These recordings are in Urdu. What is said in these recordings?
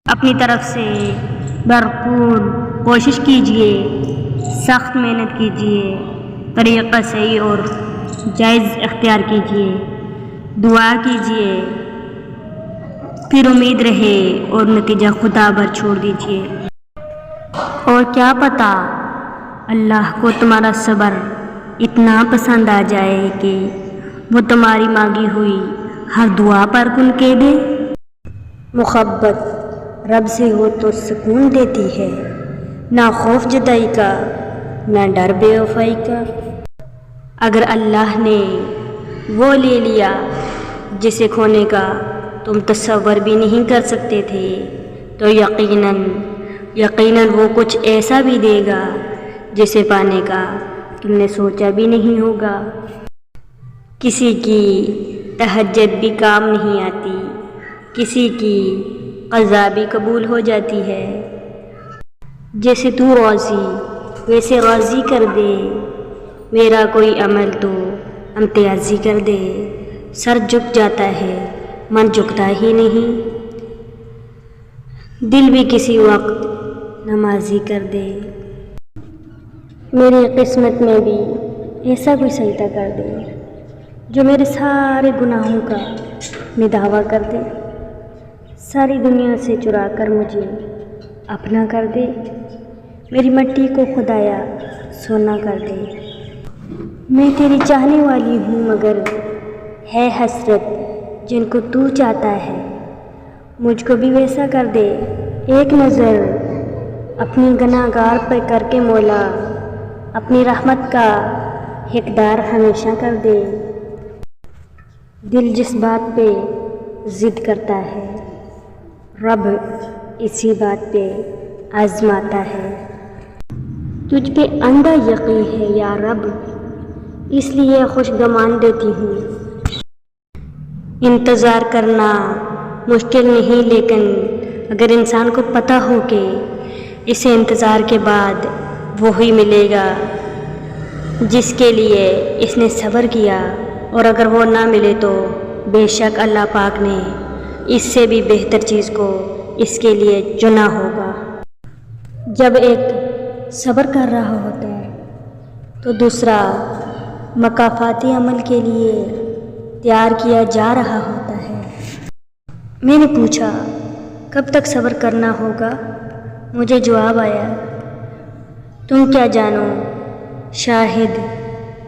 اپنی طرف سے بھرپور کوشش کیجیے، سخت محنت کیجیے، طریقہ صحیح اور جائز اختیار کیجیے، دعا کیجیے، پھر امید رہے اور نتیجہ خدا پر چھوڑ دیجیے۔ اور کیا پتہ اللہ کو تمہارا صبر اتنا پسند آ جائے کہ وہ تمہاری مانگی ہوئی ہر دعا پر کن کے دے۔ محبت رب سے ہو تو سکون دیتی ہے، نہ خوف جدائی کا، نہ ڈر بے وفائی کا۔ اگر اللہ نے وہ لے لیا جسے کھونے کا تم تصور بھی نہیں کر سکتے تھے، تو یقیناً وہ کچھ ایسا بھی دے گا جسے پانے کا تم نے سوچا بھی نہیں ہوگا۔ کسی کی تہجد بھی کام نہیں آتی، کسی کی قضا بھی قبول ہو جاتی ہے۔ جیسے تو راضی ویسے راضی کر دے، میرا کوئی عمل تو امتیازی کر دے۔ سر جھک جاتا ہے، من جھکتا ہی نہیں، دل بھی کسی وقت نمازی کر دے۔ میری قسمت میں بھی ایسا کوئی سجدہ کر دے جو میرے سارے گناہوں کا مداوا کر دے، ساری دنیا سے چرا کر مجھے اپنا کر دے، میری مٹی کو خدایا سونا کر دے۔ میں تیری چاہنے والی ہوں، مگر ہے حسرت جن کو تو چاہتا ہے، مجھ کو بھی ویسا کر دے۔ ایک نظر اپنی گناہگار پہ کر کے مولا، اپنی رحمت کا حقدار ہمیشہ کر دے۔ دل جس بات پہ ضد کرتا ہے، رب اسی بات پہ آزماتا ہے۔ تجھ پہ اندھا یقین ہے یا رب، اس لیے خوش گمان دیتی ہوں۔ انتظار کرنا مشکل نہیں، لیکن اگر انسان کو پتہ ہو کہ اسے انتظار کے بعد وہی ملے گا جس کے لیے اس نے صبر کیا، اور اگر وہ نہ ملے تو بے شک اللہ پاک نے اس سے بھی بہتر چیز کو اس کے لیے چنا ہوگا۔ جب ایک صبر کر رہا ہوتا ہے تو دوسرا مکافاتی عمل کے لیے تیار کیا جا رہا ہوتا ہے۔ میں نے پوچھا کب تک صبر کرنا ہوگا؟ مجھے جواب آیا، تم کیا جانو،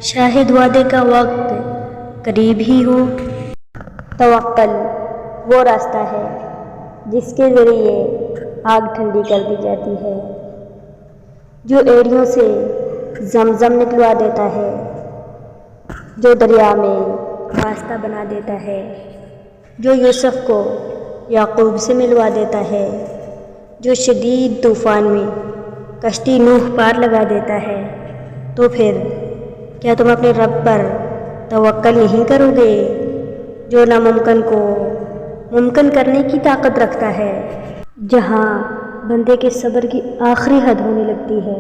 شاہد وعدے کا وقت قریب ہی ہو۔ توکل وہ راستہ ہے جس کے ذریعے آگ ٹھنڈی کر دی جاتی ہے، جو ایڑیوں سے زمزم نکلوا دیتا ہے، جو دریا میں راستہ بنا دیتا ہے، جو یوسف کو یعقوب سے ملوا دیتا ہے، جو شدید طوفان میں کشتی نوح پار لگا دیتا ہے۔ تو پھر کیا تم اپنے رب پر توکل نہیں کرو گے، جو ناممکن کو ممکن کرنے کی طاقت رکھتا ہے؟ جہاں بندے کے صبر کی آخری حد ہونے لگتی ہے،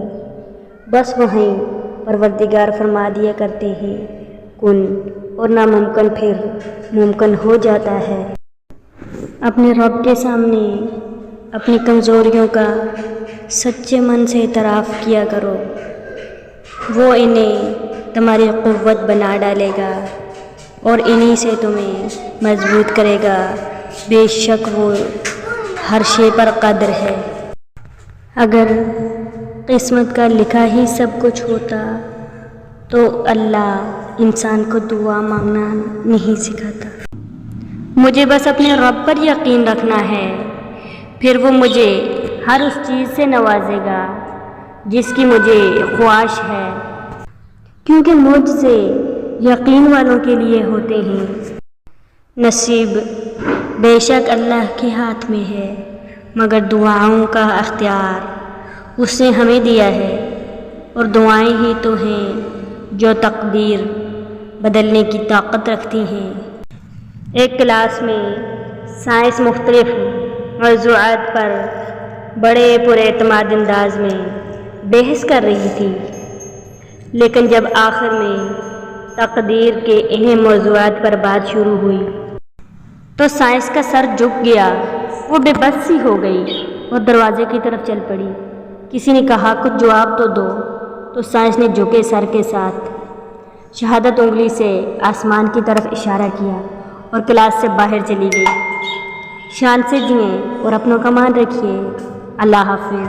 بس وہیں پروردگار فرما دیا کرتے ہیں کن، اور ناممکن پھر ممکن ہو جاتا ہے۔ اپنے رب کے سامنے اپنی کمزوریوں کا سچے من سے اعتراف کیا کرو، وہ انہیں تمہاری قوت بنا ڈالے گا اور انہی سے تمہیں مضبوط کرے گا۔ بے شک وہ ہر شے پر قادر ہے۔ اگر قسمت کا لکھا ہی سب کچھ ہوتا تو اللہ انسان کو دعا مانگنا نہیں سکھاتا۔ مجھے بس اپنے رب پر یقین رکھنا ہے، پھر وہ مجھے ہر اس چیز سے نوازے گا جس کی مجھے خواہش ہے، کیونکہ مجھ سے یقین والوں کے لیے ہوتے ہیں۔ نصیب بے شک اللہ کے ہاتھ میں ہے، مگر دعاؤں کا اختیار اس نے ہمیں دیا ہے، اور دعائیں ہی تو ہیں جو تقدیر بدلنے کی طاقت رکھتی ہیں۔ ایک کلاس میں سائنس مختلف موضوعات پر بڑے پر اعتماد انداز میں بحث کر رہی تھی، لیکن جب آخر میں تقدیر کے اہم موضوعات پر بات شروع ہوئی تو سائنس کا سر جھک گیا۔ وہ بے بس سی ہو گئی اور دروازے کی طرف چل پڑی۔ کسی نے کہا کچھ جواب تو دو، تو سائنس نے جھکے سر کے ساتھ شہادت انگلی سے آسمان کی طرف اشارہ کیا اور کلاس سے باہر چلی گئی۔ شان سے جئیں اور اپنوں کا مان رکھیے۔ اللہ حافظ۔